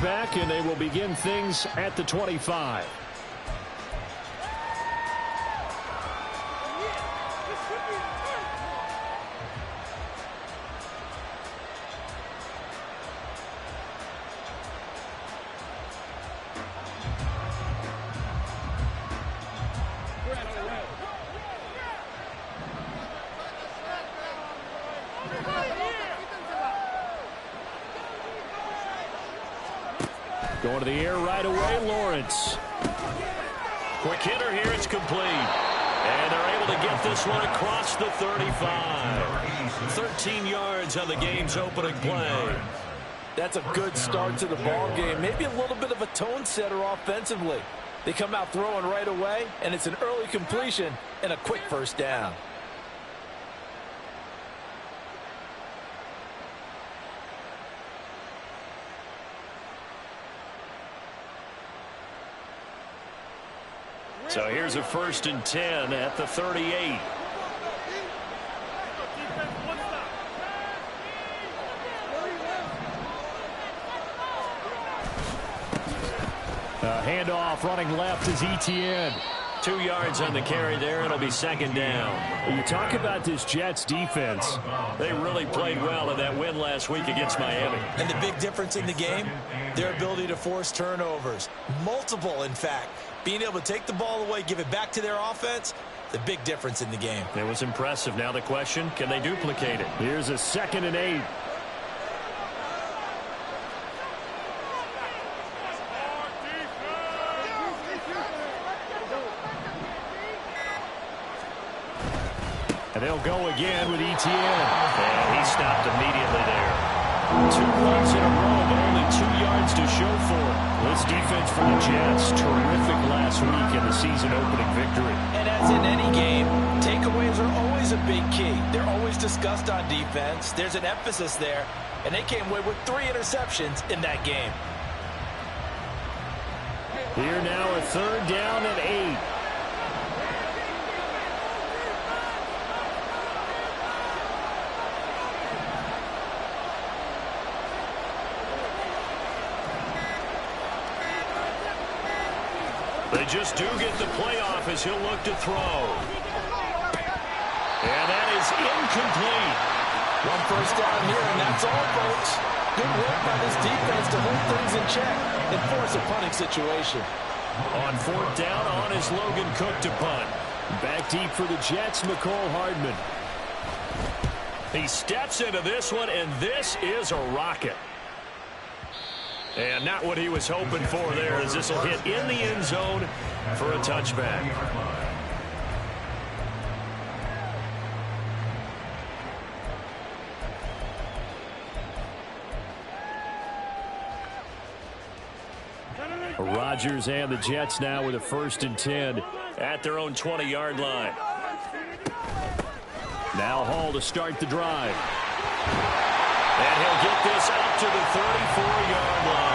Back, and they will begin things at the 25. Going to the air right away, Lawrence. Quick hitter here, it's complete. And they're able to get this one across the 35. 13 yards on the game's opening play. That's a good start to the ball game. Maybe a little bit of a tone setter offensively. They come out throwing right away, and it's an early completion and a quick first down. So here's a 1st and 10 at the 38. Handoff running left is Etienne. 2 yards on the carry there. It'll be 2nd down. You talk about this Jets defense. They really played well in that win last week against Miami. And the big difference in the game, their ability to force turnovers. Multiple, in fact. Being able to take the ball away, give it back to their offense, the big difference in the game. It was impressive. Now the question, can they duplicate it? Here's a 2nd and 8. And they'll go again with Etienne. And he stopped immediately there. 2 runs in a row, but only 2 yards to show for it. This defense for the Jets, terrific last week in the season-opening victory. And as in any game, takeaways are always a big key. They're always discussed on defense. There's an emphasis there, and they came away with 3 interceptions in that game. Here now a 3rd down and 8. They just do get the playoff as he'll look to throw. And that is incomplete. 1 first down here, and that's all, folks. Good work by this defense to hold things in check and force a punting situation. On 4th down, on is Logan Cook to punt. Back deep for the Jets, McCole Hardman. He steps into this one, and this is a rocket. And not what he was hoping for there, as this will hit in the end zone for a touchback. Rodgers and the Jets now with a 1st and 10 at their own 20-yard line. Now Hall to start the drive. And he'll get this up to the 34-yard line.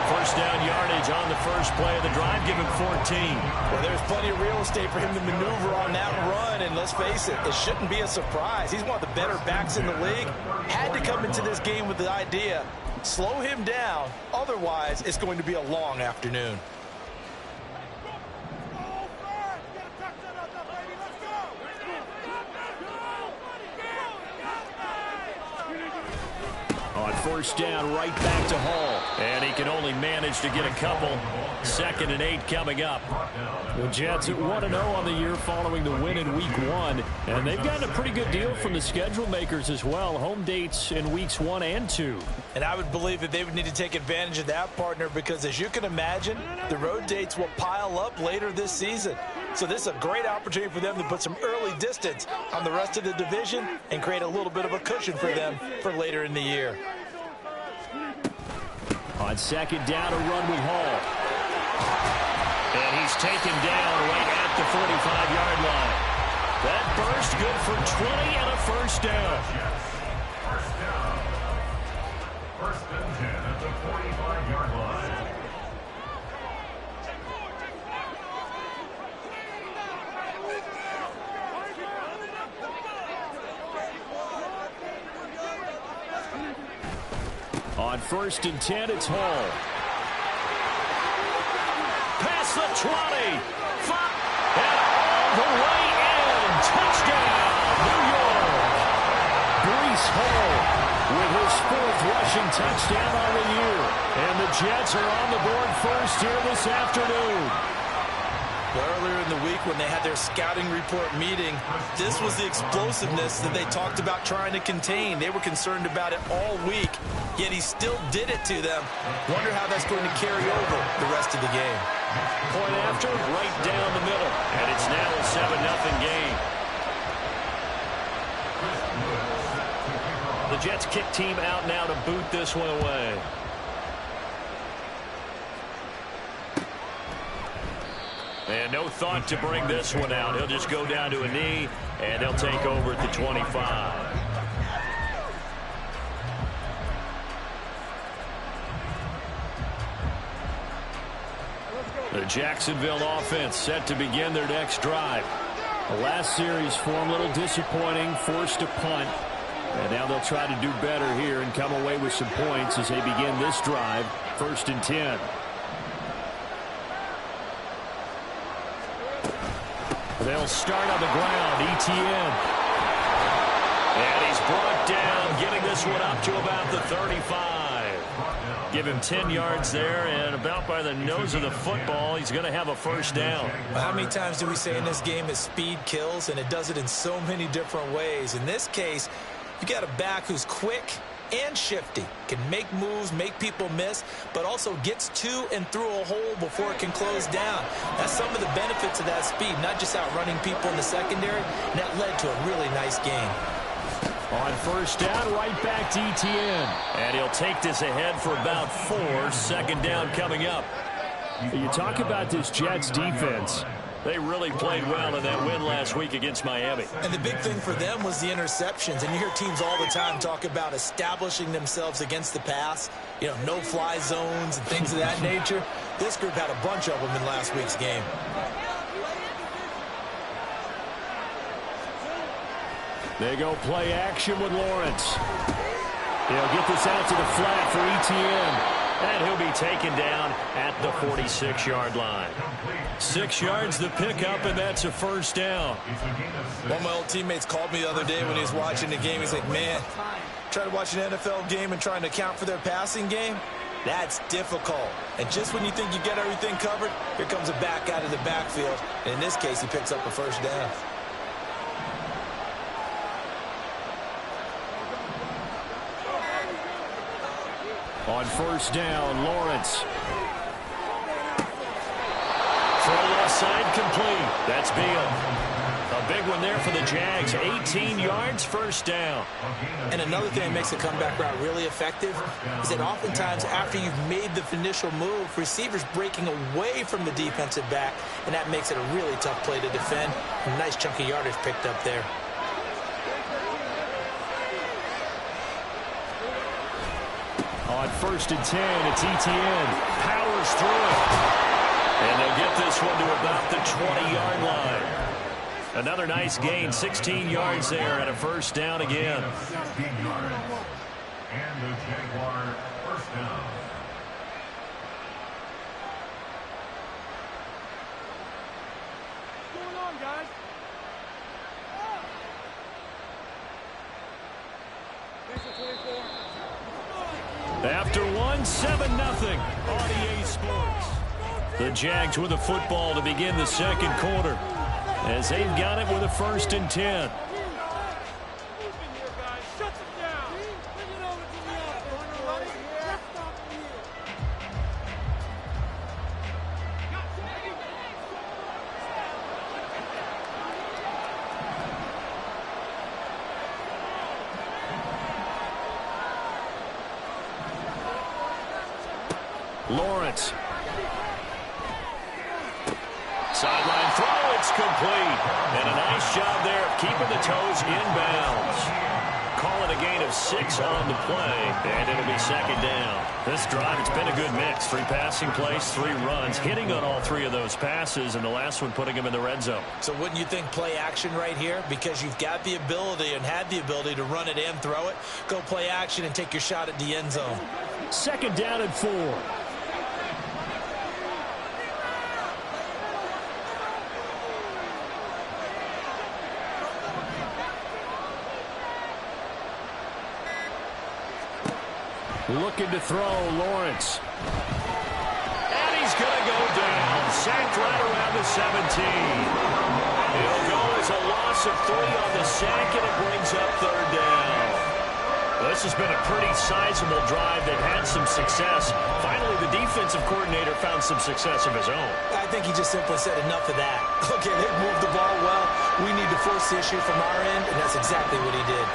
1st down yardage on the first play of the drive. Give him 14. Well, there's plenty of real estate for him to maneuver on that run. And let's face it, it shouldn't be a surprise. He's one of the better backs in the league. Had to come into this game with the idea, slow him down. Otherwise, it's going to be a long afternoon. On 1st down, right back to Hall. And he can only manage to get a couple. 2nd and 8 coming up. The Jets at 1-0 on the year following the win in Week 1. And they've gotten a pretty good deal from the schedule makers as well. Home dates in Weeks 1 and 2. And I would believe that they would need to take advantage of that, partner, because as you can imagine, the road dates will pile up later this season. So this is a great opportunity for them to put some early distance on the rest of the division and create a little bit of a cushion for them for later in the year. On 2nd down, a run with Hall. And he's taken down right at the 45-yard line. That burst good for 20 and a 1st down. First and 10 at the 45-yard line. On On 1st and 10, it's Hall. Past the 20. And all the way in. Touchdown, New York. Breece Hall with his 4th rushing touchdown on the year. And the Jets are on the board first here this afternoon. Earlier in the week when they had their scouting report meeting, this was the explosiveness that they talked about trying to contain. They were concerned about it all week, yet he still did it to them. Wonder how that's going to carry over the rest of the game. Point after, right down the middle. And it's now a 7-0 game. The Jets kick team out now to boot this one away. And no thought to bring this one out. He'll just go down to a knee, and they'll take over at the 25. The Jacksonville offense set to begin their next drive. The last series for them a little disappointing, forced a punt. And now they'll try to do better here and come away with some points as they begin this drive. 1st and 10. They'll start on the ground. ETN. And he's brought down, getting this one up to about the 35. Give him 10 yards there, and about by the nose of the football, he's going to have a 1st down. Well, how many times do we say in this game that speed kills, and it does it in so many different ways? In this case, you got a back who's quick and shifty, can make moves, make people miss, but also gets to and through a hole before it can close down. That's some of the benefits of that speed, not just outrunning people in the secondary, and that led to a really nice game. On 1st down, right back to ETN. And he'll take this ahead for about 4. 2nd down coming up. You talk about this Jets defense. They really played well in that win last week against Miami. And the big thing for them was the interceptions. And you hear teams all the time talk about establishing themselves against the pass. You know, no-fly zones and things of that nature. This group had a bunch of them in last week's game. They go play action with Lawrence. He'll get this out to the flat for ETN. And he'll be taken down at the 46-yard line. 6 yards the pickup, and that's a 1st down. One of my old teammates called me the other day when he was watching the game. He's like, man, try to watch an NFL game and trying to account for their passing game? That's difficult. And just when you think you get everything covered, here comes a back out of the backfield. And in this case, he picks up a 1st down. On 1st down, Lawrence. Throw left side complete. That's Beal. A big one there for the Jags. 18 yards, 1st down. And another thing that makes the comeback route really effective is that oftentimes after you've made the initial move, receivers breaking away from the defensive back, and that makes it a really tough play to defend. A nice chunk of yardage picked up there. On 1st and 10, it's ETN. Powers through it. And they'll get this one to about the 20-yard line. Another nice gain, 16 yards there, and a 1st down again. 16 yards. And the Jaguar 1st down. What's going on, guys? Thanks for 24. After 1, 7-0 on EA Sports. The Jags with the football to begin the 2nd quarter as they've got it with a 1st and 10. Lawrence. Sideline throw, it's complete. And a nice job there of keeping the toes inbounds. Call it a gain of 6 on the play, and it'll be 2nd down. This drive, it's been a good mix. 3 passing plays, 3 runs, hitting on all 3 of those passes, and the last one putting him in the red zone. So wouldn't you think play action right here? Because you've got the ability and had the ability to run it and throw it. Go play action and take your shot at the end zone. Second down and 4. Looking to throw, Lawrence. And he's going to go down. Sacked right around the 17. He'll go as a loss of 3 on the sack, and it brings up third down. Well, this has been a pretty sizable drive. They've had some success. Finally, the defensive coordinator found some success of his own. I think he just simply said enough of that. Okay, they've moved the ball well. We need to force the issue from our end, and that's exactly what he did.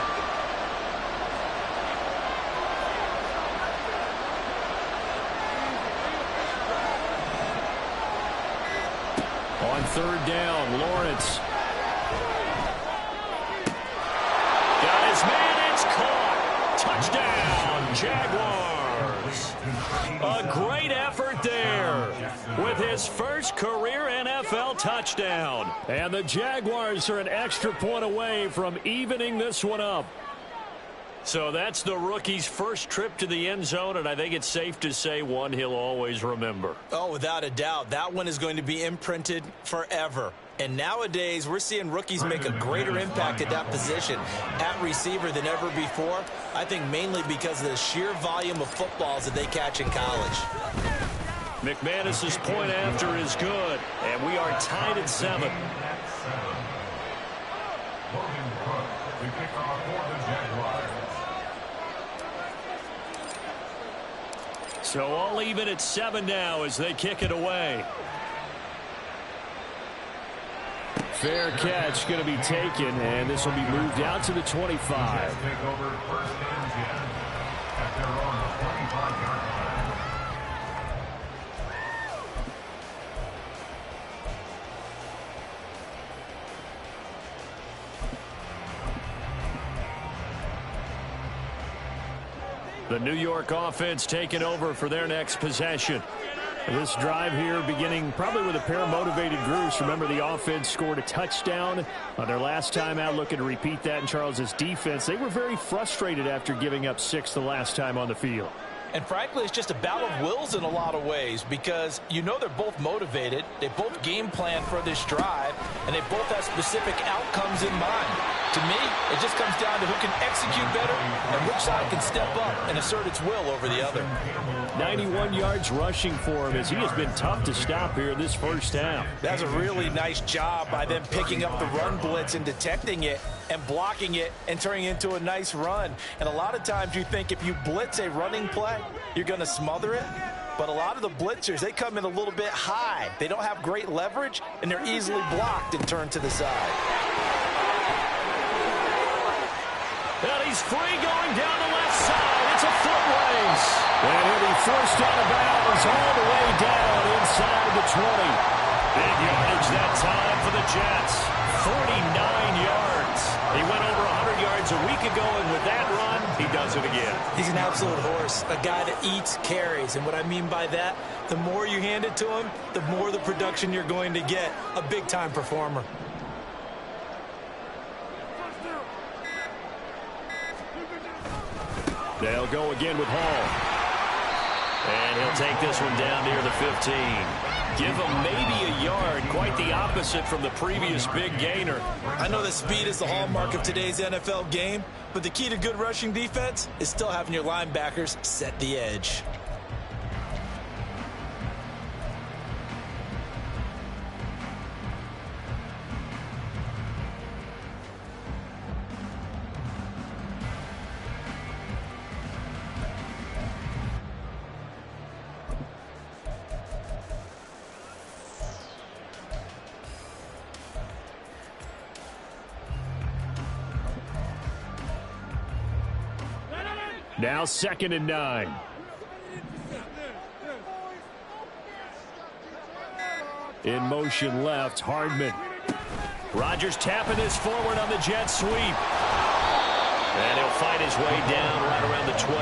On third down, Lawrence. Got his man, it's caught. Touchdown, Jaguars. A great effort there with his first career NFL touchdown. And the Jaguars are an extra point away from evening this one up. So that's the rookie's first trip to the end zone, and I think it's safe to say one he'll always remember. Oh, without a doubt. That one is going to be imprinted forever. And nowadays, we're seeing rookies make a greater impact at that position at receiver than ever before. I think mainly because of the sheer volume of footballs that they catch in college. McManus's point after is good, and we are tied at 7. Logan Crooke, the kickoff for the Jaguars. So all even at 7 now as they kick it away. Fair catch going to be taken, and this will be moved out to the 25. Take over first and 10 at their own 25-yard line. The New York offense taking over for their next possession. This drive here beginning probably with a pair of motivated groups. Remember, the offense scored a touchdown on their last time out, looking to repeat that in Charles's defense. They were very frustrated after giving up 6 the last time on the field. And frankly, it's just a battle of wills in a lot of ways because you know they're both motivated. They both game plan for this drive, and they both have specific outcomes in mind. To me, it just comes down to who can execute better and which side can step up and assert its will over the other. 91 yards rushing for him as he has been tough to stop here this first half. That's a really nice job by them picking up the run blitz and detecting it and blocking it and turning it into a nice run. And a lot of times you think if you blitz a running play, you're going to smother it. But a lot of the blitzers, they come in a little bit high. They don't have great leverage, and they're easily blocked and turned to the side. And he's free going down the left side. It's a foot race. And he'll be forced out of bounds all the way down inside the 20. Big yardage that time for the Jets. 49 yards. He went over 100 yards a week ago, and with that run, he does it again. He's an absolute horse, a guy that eats carries. And what I mean by that, the more you hand it to him, the more the production you're going to get. A big-time performer. They'll go again with Hall. And he'll take this one down near the 15. Give him maybe a yard, quite the opposite from the previous big gainer. I know that speed is the hallmark of today's NFL game, but the key to good rushing defense is still having your linebackers set the edge. Now 2nd and 9. In motion left, Hardman. Rodgers tapping this forward on the jet sweep. And he'll fight his way down right around the 12.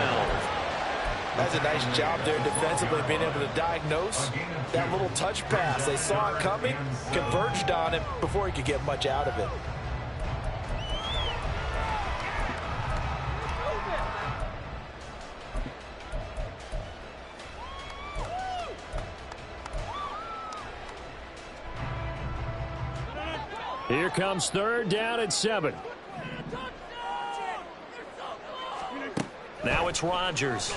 That's a nice job there defensively, being able to diagnose that little touch pass. They saw it coming, converged on him before he could get much out of it. Here comes 3rd down and 7. Now it's Rodgers.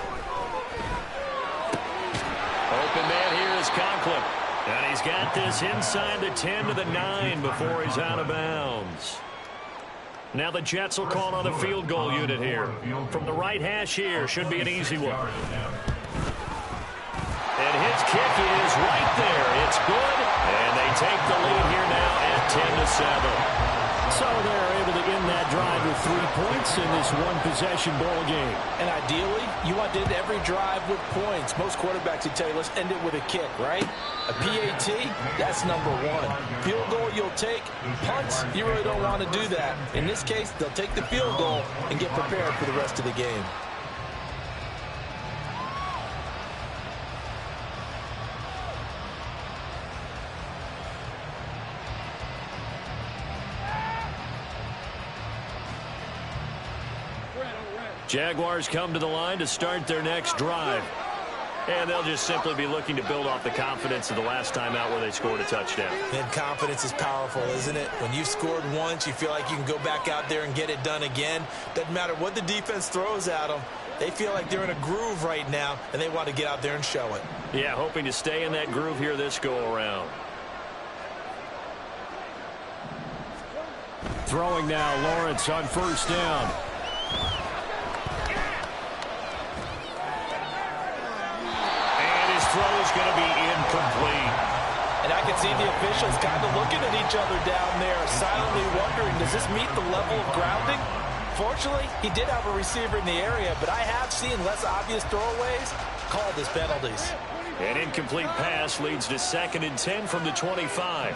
Open man here is Conklin. And he's got this inside the 10 to the 9 before he's out of bounds. Now the Jets will call on the field goal unit here. From the right hash here, should be an easy one. And his kick is right there. It's good. And they take the lead here now at 10-7. So they're able to end that drive with 3 points in this one-possession ball game. And ideally, you want to end every drive with points. Most quarterbacks would tell you, let's end it with a kick, right? A PAT, that's number 1. Field goal you'll take. Punts, you really don't want to do that. In this case, they'll take the field goal and get prepared for the rest of the game. Jaguars come to the line to start their next drive. And they'll just simply be looking to build off the confidence of the last time out where they scored a touchdown. And confidence is powerful, isn't it? When you've scored once, you feel like you can go back out there and get it done again. Doesn't matter what the defense throws at them. They feel like they're in a groove right now, and they want to get out there and show it. Yeah, hoping to stay in that groove here this go-around. Throwing now, Lawrence on 1st down. Throw is going to be incomplete. And I can see the officials kind of looking at each other down there, silently wondering, does this meet the level of grounding? Fortunately, he did have a receiver in the area, but I have seen less obvious throwaways called as penalties. An incomplete pass leads to 2nd and 10 from the 25.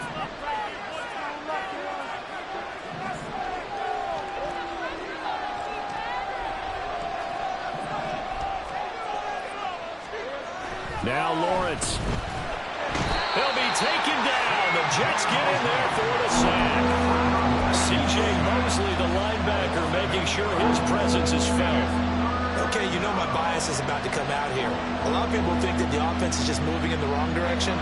Now Lawrence. He'll be taken down. The Jets get in there for the sack. C.J. Mosley, the linebacker, making sure his presence is felt. Okay, you know my bias is about to come out here. A lot of people think that the offense is just moving in the wrong direction.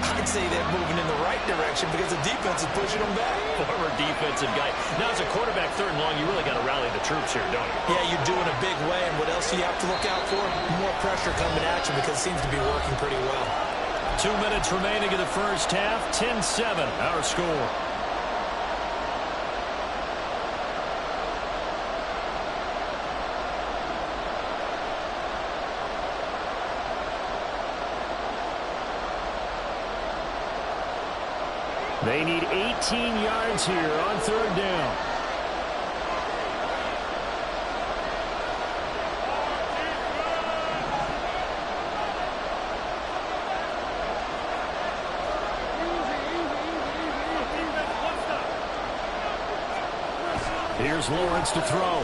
I'd say they're moving in the right direction because the defense is pushing them back. Former defensive guy. Now, as a quarterback, 3rd and long, you really got to rally the troops here, don't you? Yeah, you're doing a big way, and what else do you have to look out for? More pressure coming at you because it seems to be working pretty well. 2 minutes remaining in the first half. 10-7, our score. They need 18 yards here on 3rd down. Here's Lawrence to throw.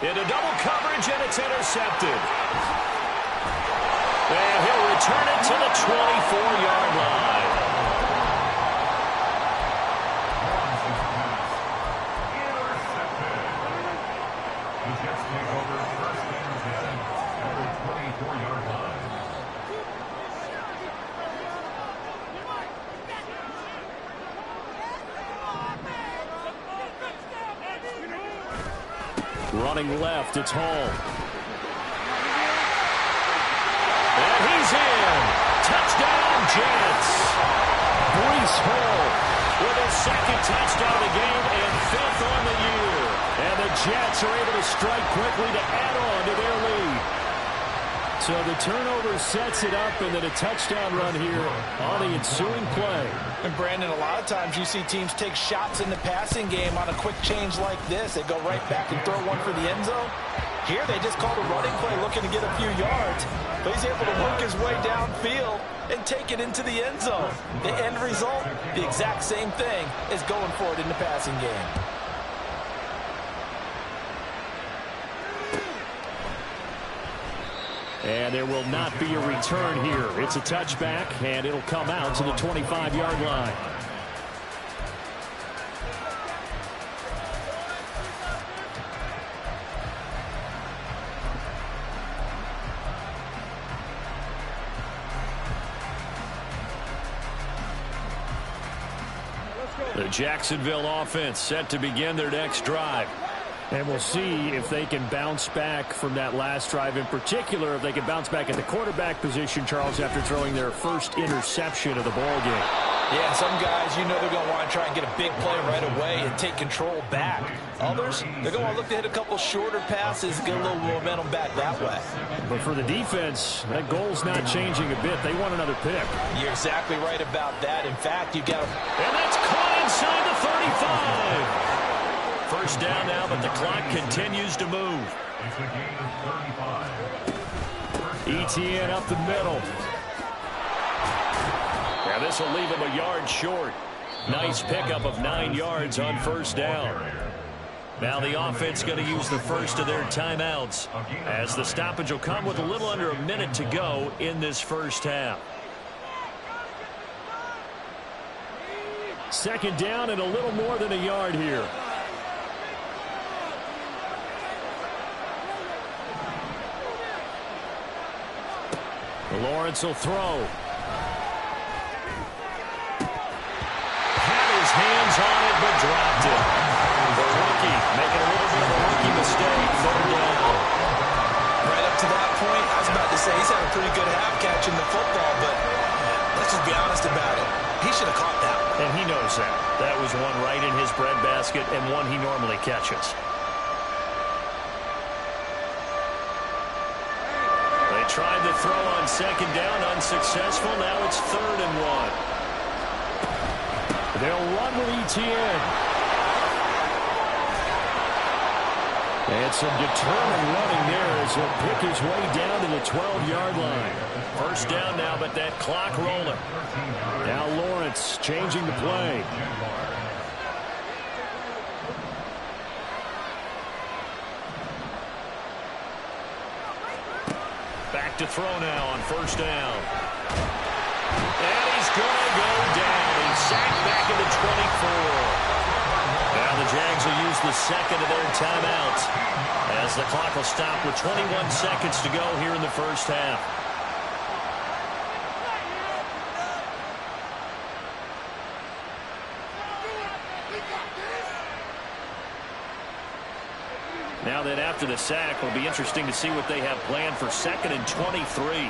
Into double coverage, and it's intercepted. And he'll return it to the 24-yard line. The Jets take over 1st and 10 at the 24-yard line. Running left, it's Hall. And he's in. Touchdown, Jets. Breece Hall with his 2nd touchdown of the game and 5th on the year. And the Jets are able to strike quickly to add on to their lead. So the turnover sets it up, and then a touchdown run here on the ensuing play. And Brandon, a lot of times you see teams take shots in the passing game on a quick change like this. They go right back and throw one for the end zone. Here they just called a running play looking to get a few yards. But he's able to work his way downfield and take it into the end zone. The end result, the exact same thing as going for it in the passing game. And there will not be a return here. It's a touchback, and it'll come out to the 25-yard line. The Jacksonville offense set to begin their next drive. And we'll see if they can bounce back from that last drive. In particular, if they can bounce back at the quarterback position, Charles, after throwing their first interception of the ball game. Yeah, some guys, you know they're going to want to try and get a big play right away and take control back. Others, they're going to look to hit a couple shorter passes, get a little momentum back that way. But for the defense, that goal's not changing a bit. They want another pick. You're exactly right about that. In fact, you got to... And that's caught inside the 35. First down now, but the clock continues to move. It's a gain of 35. ETN up the middle. Now this will leave him a yard short. Nice pickup of 9 yards on first down. Now the offense going to use the first of their timeouts, as the stoppage will come with a little under a minute to go in this first half. Second down and a little more than a yard here. Lawrence will throw. Had his hands on it, but dropped it. The rookie making a little bit of a rookie mistake. Third down. Right up to that point, I was about to say he's had a pretty good half catching the football, but let's just be honest about it. He should have caught that one. And he knows that. That was one right in his breadbasket and one he normally catches. Tried to throw on second down, unsuccessful. Now it's 3rd and 1. They'll run with ETN. And some determined running there as he'll pick his way down to the 12-yard line. First down now, but that clock rolling. Now Lawrence changing the play. Back to throw now on first down. And he's going to go down. He's sacked back at the 24. Now the Jags will use the second of their timeouts, as the clock will stop with 21 seconds to go here in the first half. Now that after the sack, it'll be interesting to see what they have planned for 2nd and 23.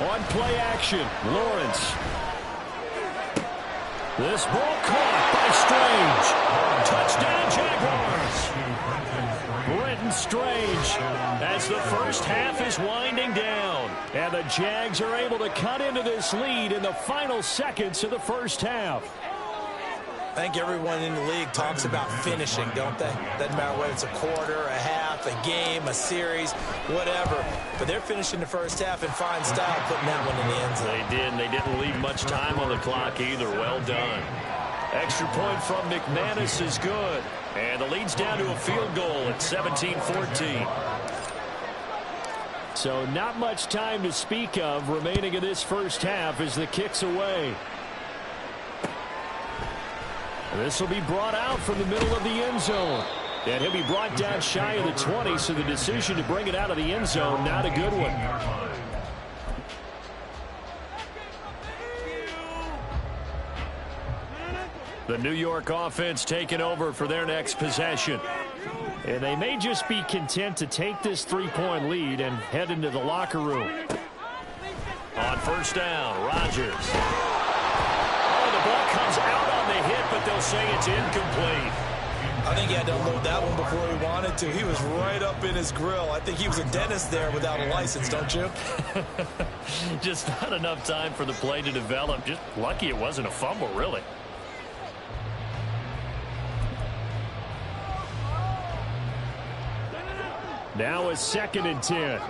On play action, Lawrence. This ball caught by Strange. Touchdown, Jaguars. Brenton Strange, as the first half is winding down. And the Jags are able to cut into this lead in the final seconds of the first half. I think everyone in the league talks about finishing, don't they? Doesn't matter whether it's a quarter, a half, a game, a series, whatever. But they're finishing the first half in fine style, putting that one in the end zone. They did, and they didn't leave much time on the clock either. Well done. Extra point from McManus is good. And the lead's down to a field goal at 17-14. So not much time to speak of remaining in this first half as the kick's away. This will be brought out from the middle of the end zone. And he'll be brought down shy of the 20, so the decision to bring it out of the end zone, not a good one. The New York offense taking over for their next possession. And they may just be content to take this 3-point lead and head into the locker room. On first down, Rodgers. Oh, the ball comes out on the hit, but they'll say it's incomplete. I think he had to unload that one before he wanted to. He was right up in his grill. I think he was a dentist there without a license, don't you? Just not enough time for the play to develop. Just lucky it wasn't a fumble, really. Now a 2nd and 10.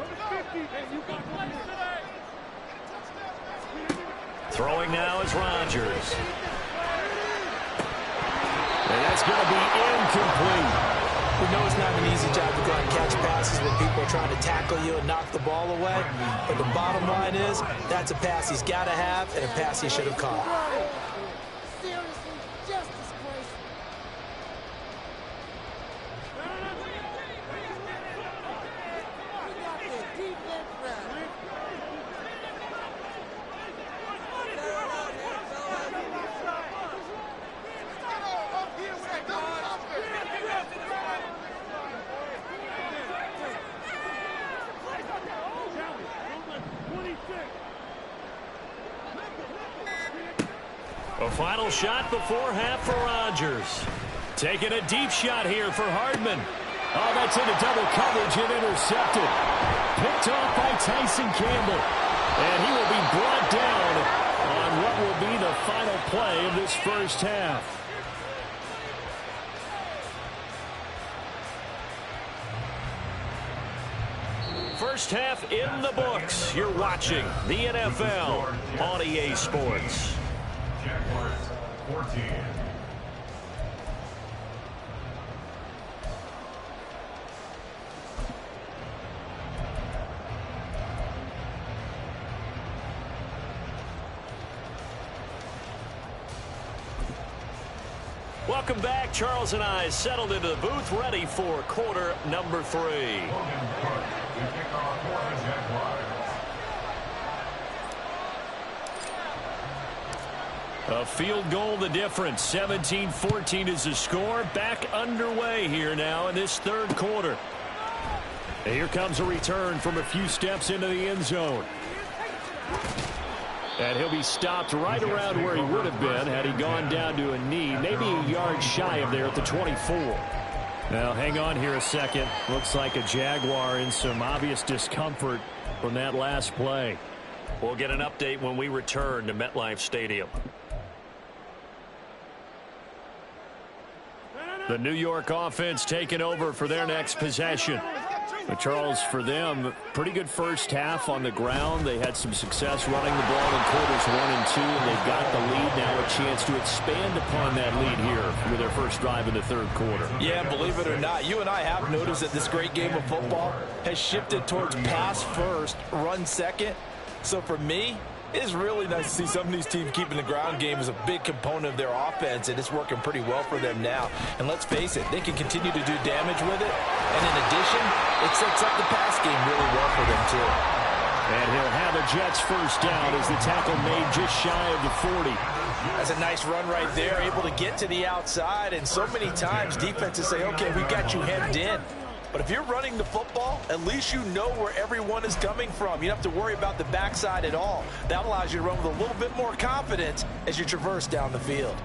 Throwing now is Rodgers. And that's going to be incomplete. We know it's not an easy job to go out and catch passes when people are trying to tackle you and knock the ball away. But the bottom line is, that's a pass he's got to have and a pass he should have caught. The final shot before half for Rodgers. Taking a deep shot here for Hardman. Oh, that's into double coverage and intercepted. Picked off by Tyson Campbell. And he will be brought down on what will be the final play of this first half. First half in the books. You're watching the NFL on EA Sports. Jaguars 14. Welcome back. Charles and I settled into the booth, ready for quarter number 3. Logan Crooke to kick off for the Jaguars. A field goal the difference. 17-14 is the score. Back underway here now in this third quarter. And here comes a return from a few steps into the end zone. And he'll be stopped right around where he would have been had he gone down to a knee, maybe a yard shy of there at the 24. Now, hang on here a second. Looks like a Jaguar in some obvious discomfort from that last play. We'll get an update when we return to MetLife Stadium. The New York offense taking over for their next possession. But Charles, for them, pretty good first half on the ground. They had some success running the ball in quarters 1 and 2, and they've got the lead now, a chance to expand upon that lead here with their first drive in the third quarter. Yeah, believe it or not, you and I have noticed that this great game of football has shifted towards pass first, run second. So for me, it is really nice to see some of these teams keeping the ground game as a big component of their offense, and it's working pretty well for them now. And let's face it, they can continue to do damage with it. And in addition, it sets up the pass game really well for them, too. And he'll have a Jets first down as the tackle made just shy of the 40. That's a nice run right there, able to get to the outside. And so many times defenses say, okay, we've got you hemmed in. But if you're running the football, at least you know where everyone is coming from. You don't have to worry about the backside at all. That allows you to run with a little bit more confidence as you traverse down the field.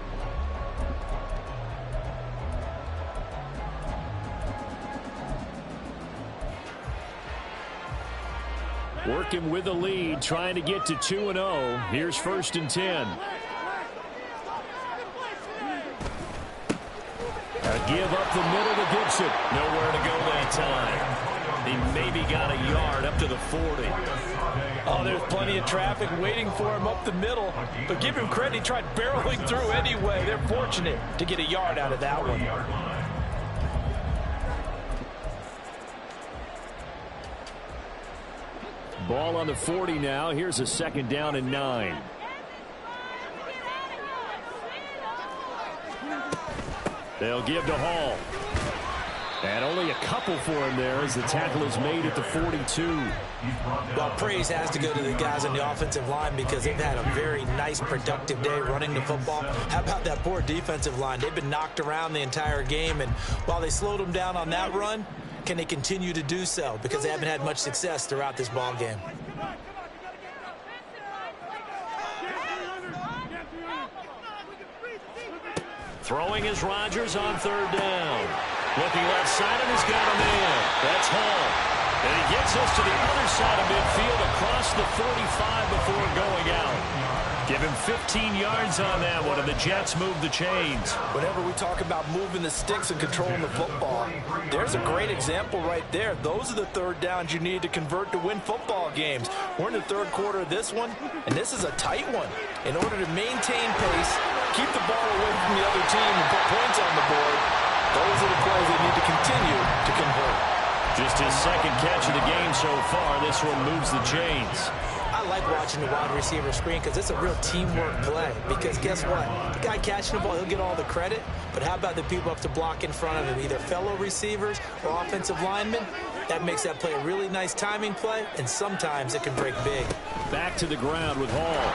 Working with the lead, trying to get to 2-0. Here's 1st and 10. A give up the middle to Gibson. Nowhere to go that time. He maybe got a yard up to the 40. Oh, there's plenty of traffic waiting for him up the middle. But give him credit, he tried barreling through anyway. They're fortunate to get a yard out of that one. Ball on the 40 now. Here's a 2nd down and 9. They'll give to Hall. And only a couple for him there as the tackle is made at the 42. Well, praise has to go to the guys on the offensive line because they've had a very nice, productive day running the football. How about that poor defensive line? They've been knocked around the entire game, and while they slowed them down on that run, can they continue to do so? Because they haven't had much success throughout this ball game. Throwing is Rodgers on 3rd down. Looking left side, and he's got a man. That's Hall. And he gets us to the other side of midfield across the 45 before going out. Give him 15 yards on that one, and the Jets move the chains. Whenever we talk about moving the sticks and controlling the football, there's a great example right there. Those are the 3rd downs you need to convert to win football games. We're in the 3rd quarter of this one, and this is a tight one. In order to maintain pace, keep the ball away from the other team, and put points on the board, those are the plays they need to continue to convert. Just his 2nd catch of the game so far. This one moves the chains. I like watching the wide receiver screen because it's a real teamwork play. Because guess what? The guy catching the ball, he'll get all the credit. But how about the people up to block in front of him, either fellow receivers or offensive linemen? That makes that play a really nice timing play, and sometimes it can break big. Back to the ground with Hall.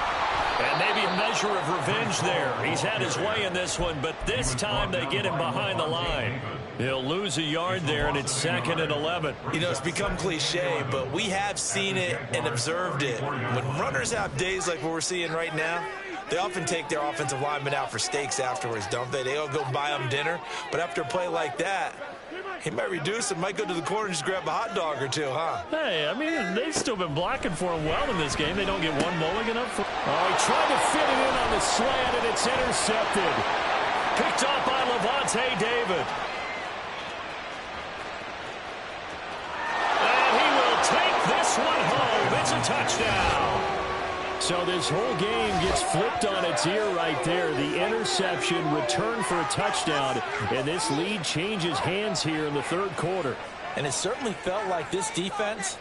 And maybe a measure of revenge there. He's had his way in this one, but this time they get him behind the line. He'll lose a yard there, and it's 2nd and 11. You know, it's become cliche, but we have seen it and observed it. When runners have days like what we're seeing right now, They often take their offensive linemen out for steaks afterwards, don't they? They all go buy them dinner. But after a play like that, he might reduce it, might go to the corner and just grab a hot dog or two, huh? Hey, I mean, they've still been blocking for him well in this game. They don't get one mulligan up for. Oh, he tried to fit it in on the slant, and it's intercepted. Picked off by Levante David. And he will take this one home. It's a touchdown. So this whole game gets flipped on its ear right there. The interception, return for a touchdown, and this lead changes hands here in the third quarter. And it certainly felt like this defense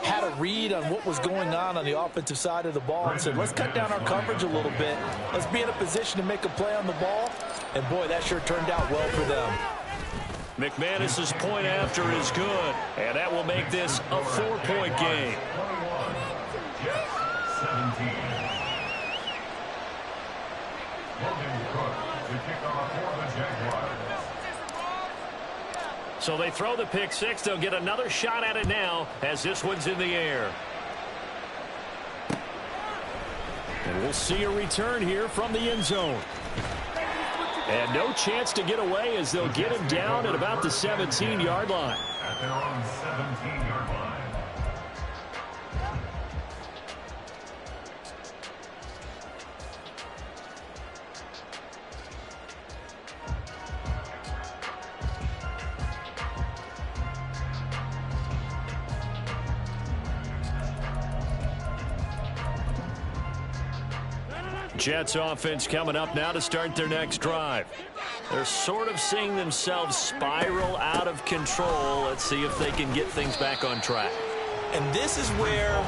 had a read on what was going on the offensive side of the ball and said, let's cut down our coverage a little bit. Let's be in a position to make a play on the ball. And, boy, that sure turned out well for them. McManus's point after is good, and that will make this a 4-point game. 17. Crooke to kick off for the Jaguars. So they throw the pick six. They'll get another shot at it now as this one's in the air. And we'll see a return here from the end zone. And no chance to get away as they'll get him down at about the 17-yard line. At their own 17-yard line. Jets offense coming up now to start their next drive. They're sort of seeing themselves spiral out of control. Let's see if they can get things back on track. And this is where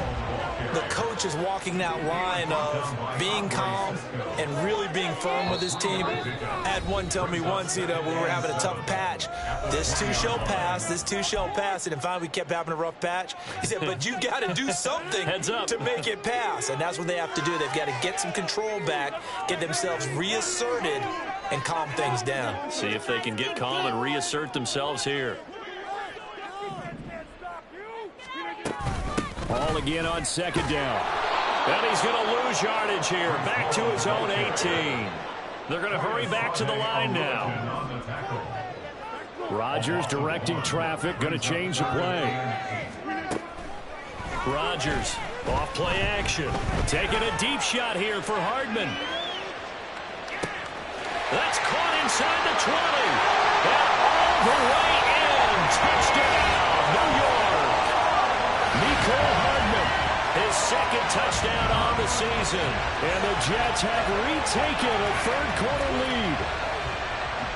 the coach is walking that line of being calm and really being firm with his team. I had one tell me once, when we were having a tough patch, this too shall pass, this too shall pass. And finally we kept having a rough patch. He said, but you got to do something to make it pass. And that's what they have to do. They've got to get some control back, get themselves reasserted, and calm things down. See if they can get calm and reassert themselves here. Ball again on second down. And he's going to lose yardage here. Back to his own 18. They're going to hurry back to the line now. Rodgers directing traffic. Going to change the play. Rodgers off play action. Taking a deep shot here for Hardman. That's caught inside the 20. And all the way in. Touchdown, New York. Nicole Hardman, his second touchdown on the season. And the Jets have retaken a third-quarter lead.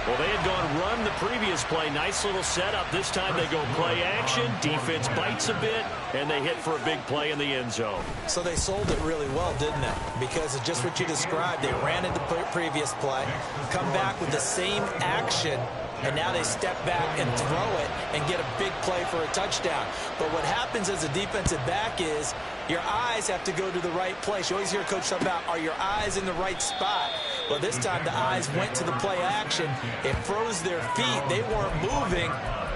Well, they had gone run the previous play. Nice little setup. This time they go play action. Defense bites a bit, and they hit for a big play in the end zone. So they sold it really well, didn't they? Because it's just what you described. They ran it the previous play, come back with the same action, and now they step back and throw it and get a big play for a touchdown. But what happens as a defensive back is your eyes have to go to the right place. You always hear a coach talk about, are your eyes in the right spot? Well, this time the eyes went to the play action. It froze their feet. They weren't moving,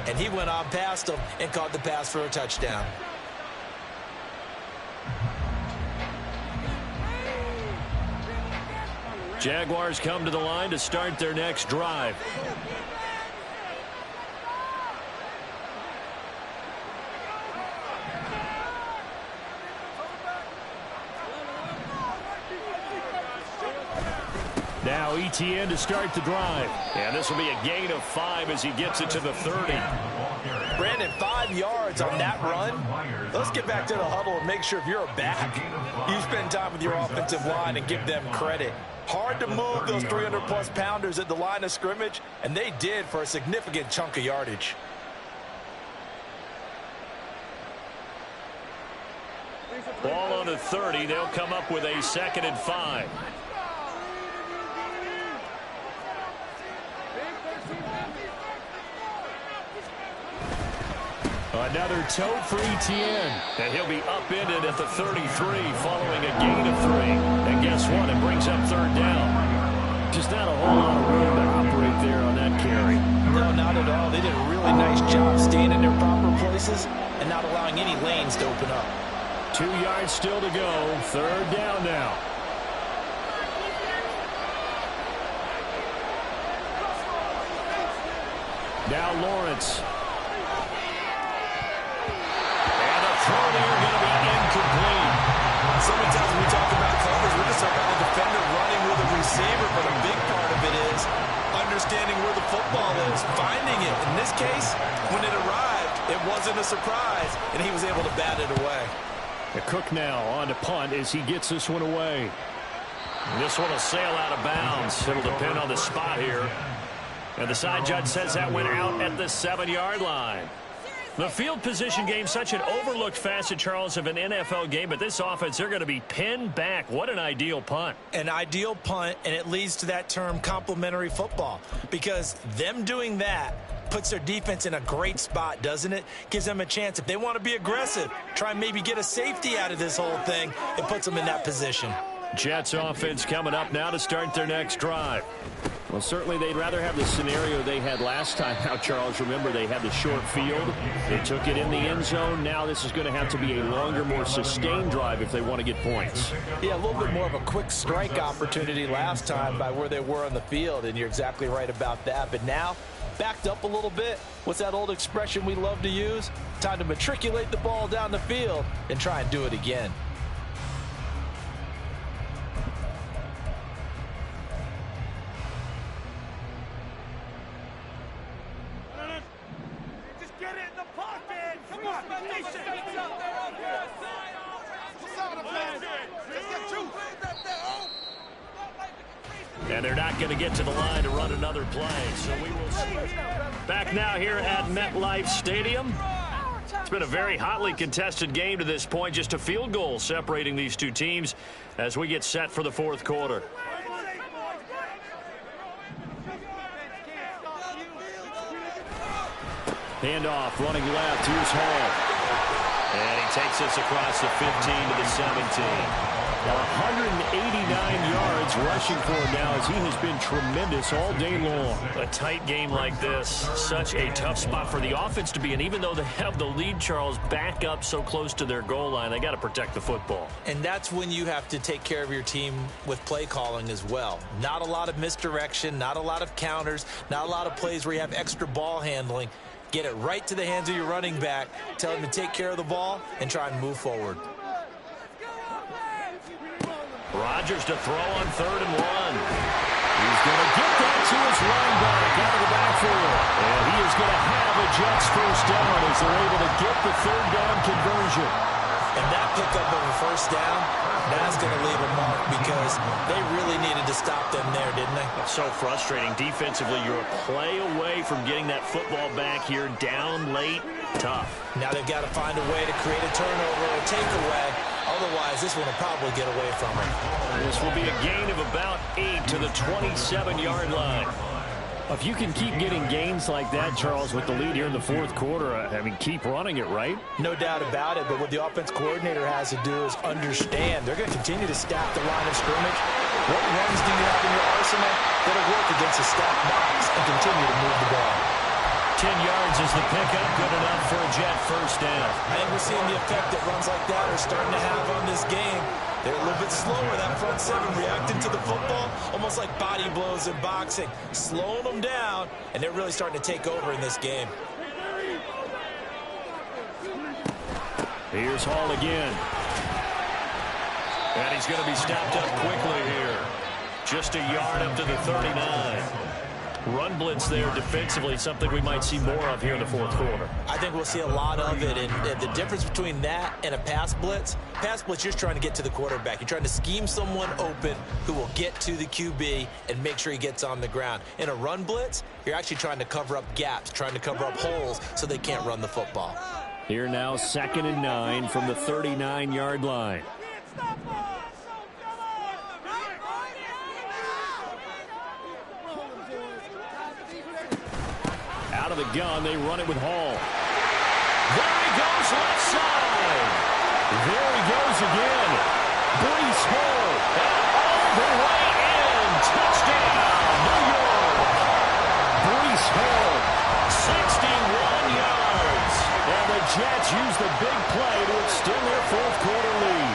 and he went on past them and caught the pass for a touchdown. Jaguars come to the line to start their next drive. Now Etienne to start the drive. And this will be a gain of 5 as he gets it to the 30. Brandon, 5 yards on that run. Let's get back to the huddle and make sure if you're a back, you spend time with your offensive line and give them credit. Hard to move those 300-plus pounders at the line of scrimmage, and they did for a significant chunk of yardage. Ball on the 30. They'll come up with a 2nd and 5. Another tote for Etienne. And he'll be upended at the 33 following a gain of 3. And guess what? It brings up 3rd down. Just not a whole lot of room to operate there on that carry. No, not at all. They did a really nice job staying in their proper places and not allowing any lanes to open up. 2 yards still to go. 3rd down now. Now Lawrence. And the throw there going to be incomplete. So many times when we talk about coverage, we're just talking about the defender running with a receiver, but a big part of it is understanding where the football is, finding it. In this case, when it arrived, it wasn't a surprise, and he was able to bat it away. Crooke now on to punt as he gets this one away. This one will sail out of bounds. It'll depend on the spot here. And the side judge says that went out at the 7-yard line. The field position game, such an overlooked facet, Charles, of an NFL game, but this offense, they're going to be pinned back. What an ideal punt. An ideal punt, and it leads to that term complementary football, because them doing that puts their defense in a great spot, doesn't it? Gives them a chance. If they want to be aggressive, try and maybe get a safety out of this whole thing, it puts them in that position. Jets offense coming up now to start their next drive. Well, certainly they'd rather have the scenario they had last time. Now, Charles, remember they had the short field. They took it in the end zone. Now this is going to have to be a longer, more sustained drive if they want to get points. Yeah, a little bit more of a quick strike opportunity last time by where they were on the field, and you're exactly right about that. But now, backed up a little bit. What's that old expression we love to use? Time to matriculate the ball down the field and try and do it again. And they're not going to get to the line to run another play, so we will see. Back now here at MetLife Stadium. It's been a very hotly contested game to this point, just a field goal separating these two teams as we get set for the fourth quarter. Handoff, running left, here's Hall. And he takes us across the 15 to the 17. Now 189 yards rushing for him now as he has been tremendous all day long. A tight game like this, such a tough spot for the offense to be in. Even though they have the lead, Charles, back up so close to their goal line, they got to protect the football. And that's when you have to take care of your team with play calling as well. Not a lot of misdirection, not a lot of counters, not a lot of plays where you have extra ball handling. Get it right to the hands of your running back, tell him to take care of the ball, and try and move forward. Rodgers to throw on 3rd and 1. He's going to get that to his running back out of the backfield. And he is going to have a Jets first down as they're able to get the 3rd down conversion. And that pickup of a first down, that's going to leave a mark because they really needed to stop them there, didn't they? It's so frustrating. Defensively, you're a play away from getting that football back here, down late, tough. Now they've got to find a way to create a turnover or takeaway. Otherwise, this one will probably get away from them. This will be a gain of about 8 to the 27-yard line. If you can keep getting gains like that, Charles, with the lead here in the fourth quarter, I mean, keep running it, right? No doubt about it, but what the offense coordinator has to do is understand. They're going to continue to stack the line of scrimmage. What runs do you have in your arsenal? That'll work against a stacked box and continue to move the ball. 10 yards is the pickup, good enough for a Jet first down. I think we're seeing the effect that runs like that are starting to have on this game. They're a little bit slower, that front seven, reacting to the football, almost like body blows in boxing, slowing them down, and they're really starting to take over in this game. Here's Hall again. And he's going to be stopped up quickly here. Just a yard up to the 39. Run blitz there defensively, something we might see more of here in the fourth quarter. I think we'll see a lot of it, and the difference between that and a pass blitz, you're just trying to get to the quarterback. You're trying to scheme someone open who will get to the QB and make sure he gets on the ground. In a run blitz, you're actually trying to cover up gaps, trying to cover up holes so they can't run the football. Here now, 2nd and 9 from the 39-yard line. Out of the gun, they run it with Hall. There he goes, left side. There he goes again. Breece Hall. And all the way in. Touchdown, New York. Breece Hall. 61 yards. And the Jets use the big play to extend their fourth quarter lead.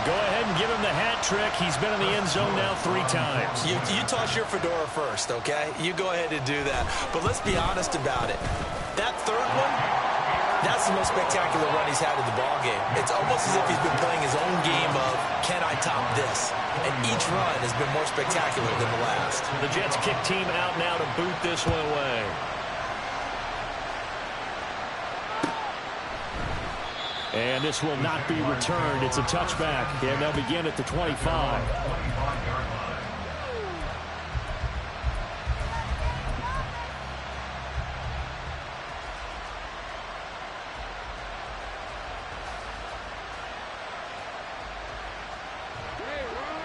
Go ahead and give him the hat trick. He's been in the end zone now 3 times. You toss your fedora first, okay? You go ahead and do that. But let's be honest about it. That third one, that's the most spectacular run he's had in the ballgame. It's almost as if he's been playing his own game of, can I top this? And each run has been more spectacular than the last. The Jets kick team out now to boot this one away. And this will not be returned. It's a touchback, and they'll begin at the 25.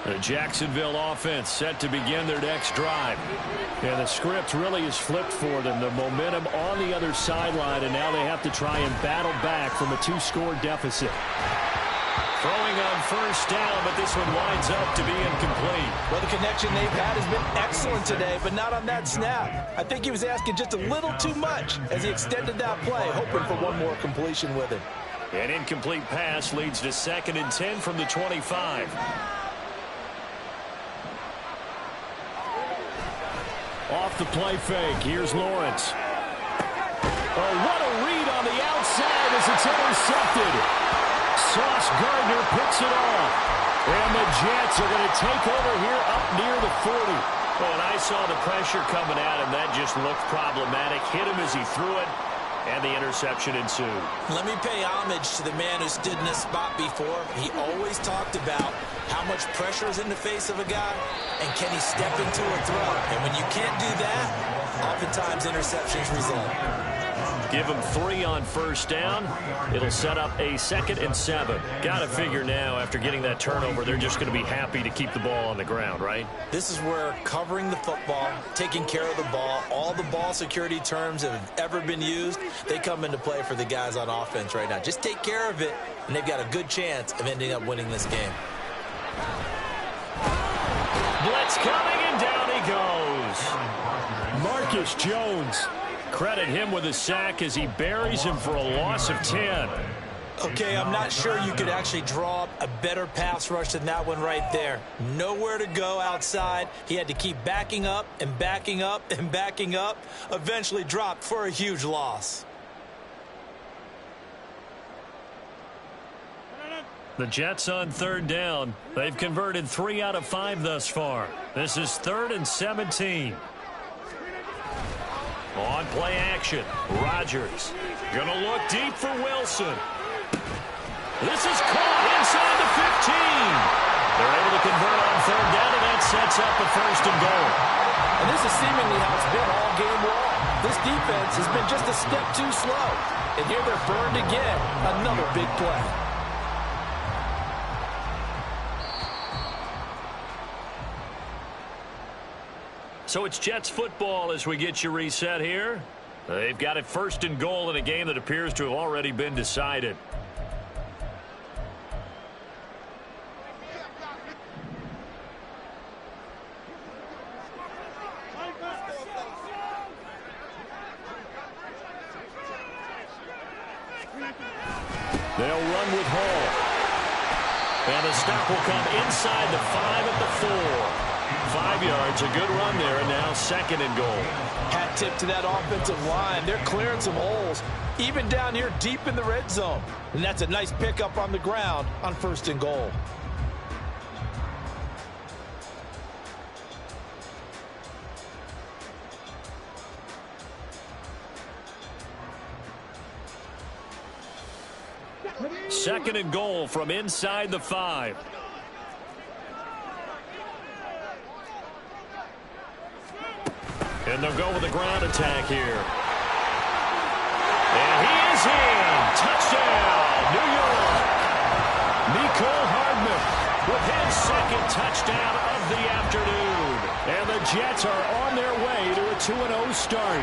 The Jacksonville offense set to begin their next drive. And the script really is flipped for them. The momentum on the other sideline, and now they have to try and battle back from a 2-score deficit. Throwing on first down, but this one winds up to be incomplete. Well, the connection they've had has been excellent today, but not on that snap. I think he was asking just a little too much as he extended that play, hoping for one more completion with it. An incomplete pass leads to 2nd and 10 from the 25. Off the play fake, here's Lawrence. Oh, what a read on the outside as it's intercepted. Sauce Gardner picks it off. And the Jets are going to take over here up near the 40. Well, and I saw the pressure coming at him. That just looked problematic. Hit him as he threw it, and the interception ensued. Let me pay homage to the man who stood in this spot before. He always talked about how much pressure is in the face of a guy, and can he step into a throw? And when you can't do that, oftentimes interceptions result. Give him 3 on first down. It'll set up a 2nd and 7. Got to figure now, after getting that turnover, they're just going to be happy to keep the ball on the ground, right? This is where covering the football, taking care of the ball, all the ball security terms that have ever been used, they come into play for the guys on offense right now. Just take care of it, and they've got a good chance of ending up winning this game. Blitz coming, and down he goes. Marcus Jones. Credit him with a sack as he buries him for a loss of 10. Okay, I'm not sure you could actually draw up a better pass rush than that one right there. Nowhere to go outside. He had to keep backing up and backing up and backing up. Eventually dropped for a huge loss. The Jets on 3rd down. They've converted 3 out of 5 thus far. This is 3rd and 17. On play action, Rodgers gonna look deep for Wilson. This is caught inside the 15. They're able to convert on 3rd down, and that sets up the 1st and goal. And this is seemingly how it's been all game long. This defense has been just a step too slow. And here they're burned again. Another big play. So it's Jets football as we get you reset here. They've got it 1st and goal in a game that appears to have already been decided. They'll run with Hall. And the stop will come inside the 5 at the 4. 5 yards, a good run there, and now 2nd and goal. Hat tip to that offensive line. They're clearing some holes, even down here deep in the red zone. And that's a nice pickup on the ground on 1st and goal. Second and goal from inside the 5. And they'll go with a ground attack here. And he is in. Touchdown, New York. Mecole Hardman With his 2nd touchdown of the afternoon. And the Jets are on their way to a 2-0 start.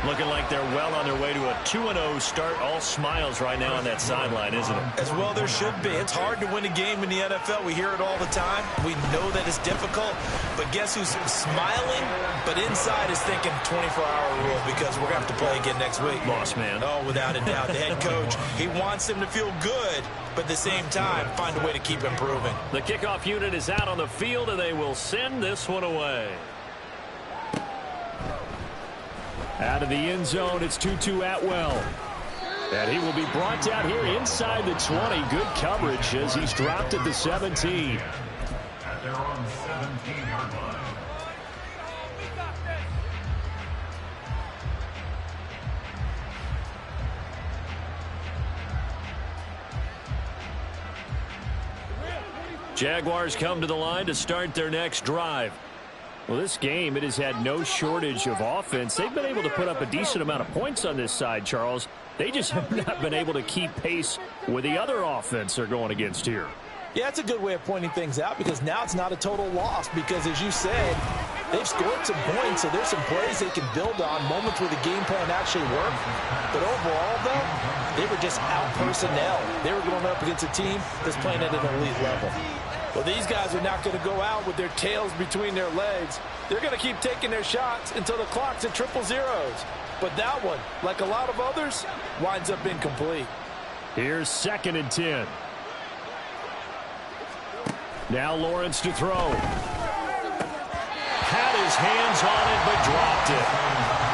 Looking like they're well on their way to a 2-0 start. All smiles right now on that sideline, isn't it? As well there should be. It's hard to win a game in the NFL. We hear it all the time. We know that it's difficult. But guess who's smiling? But inside is thinking 24-hour rule because we're going to have to play again next week. Boss man. Oh, without a doubt. The head coach, he wants them to feel good, but at the same time, find a way to keep improving. The kickoff unit is out on the field, and they will send this one away. Out of the end zone, it's Tutu Atwell. And he will be brought down here inside the 20. Good coverage as he's dropped at the 17. At their own 17-yard line. Jaguars come to the line to start their next drive. Well, this game, it has had no shortage of offense. They've been able to put up a decent amount of points on this side, Charles. They just have not been able to keep pace with the other offense they're going against here. Yeah, that's a good way of pointing things out because now it's not a total loss because, as you said, they've scored some points, so there's some plays they can build on, moments where the game plan actually worked. But overall, though, they were just out-personnel. They were going up against a team that's playing at an elite level. Well, these guys are not going to go out with their tails between their legs. They're going to keep taking their shots until the clock's at 000. But that one, like a lot of others, winds up incomplete. Here's 2nd and 10. Now Lawrence to throw. Had his hands on it, but dropped it.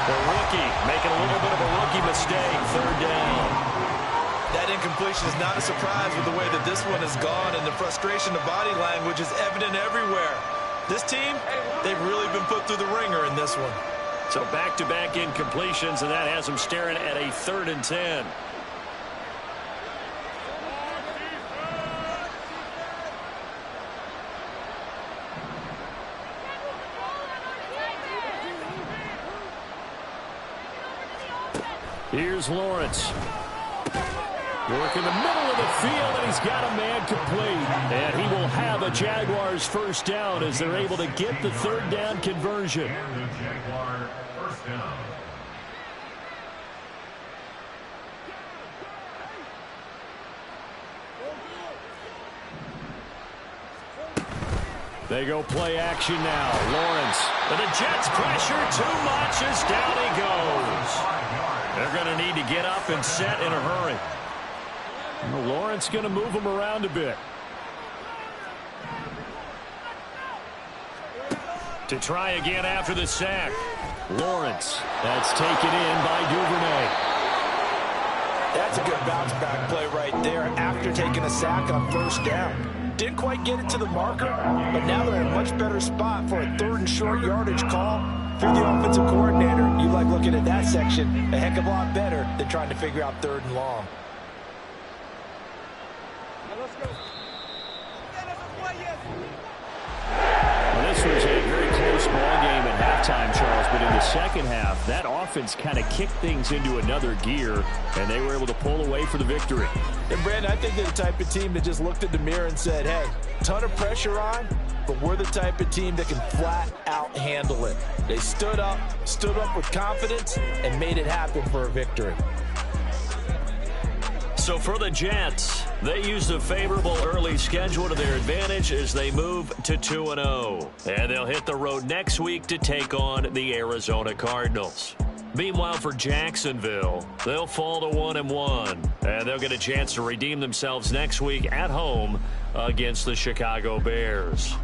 The rookie making a little bit of a rookie mistake. 3rd down. That incompletion is not a surprise with the way that this one has gone, and the frustration of body language is evident everywhere. This team, they've really been put through the ringer in this one. So back-to-back incompletions, and that has them staring at a 3rd and 10. Here's Lawrence. Work in the middle of the field, and he's got a man complete. And he will have a Jaguars 1st down as they're able to get the 3rd down conversion. And the Jaguar 1st down. They go play action now. Lawrence. But the Jets pressure too much as down he goes. They're going to need to get up and set in a hurry. Well, Lawrence going to move him around a bit. To try again after the sack. Lawrence. That's taken in by Duvernay. That's a good bounce-back play right there after taking a sack on 1st down. Didn't quite get it to the marker, but now they're in a much better spot for a 3rd and short yardage call. If you're the offensive coordinator, you like looking at that section a heck of a lot better than trying to figure out 3rd and long. Well, this was a very close ball game at halftime, Charles, but in the second half, that offense kind of kicked things into another gear, and they were able to pull away for the victory. And, Brandon, I think they're the type of team that just looked in the mirror and said, hey, ton of pressure on, but we're the type of team that can flat out handle it. They stood up with confidence, and made it happen for a victory. So for the Jets, they used a favorable early schedule to their advantage as they move to 2-0. And they'll hit the road next week to take on the Arizona Cardinals. Meanwhile, for Jacksonville, they'll fall to 1-1. And they'll get a chance to redeem themselves next week at home against the Chicago Bears.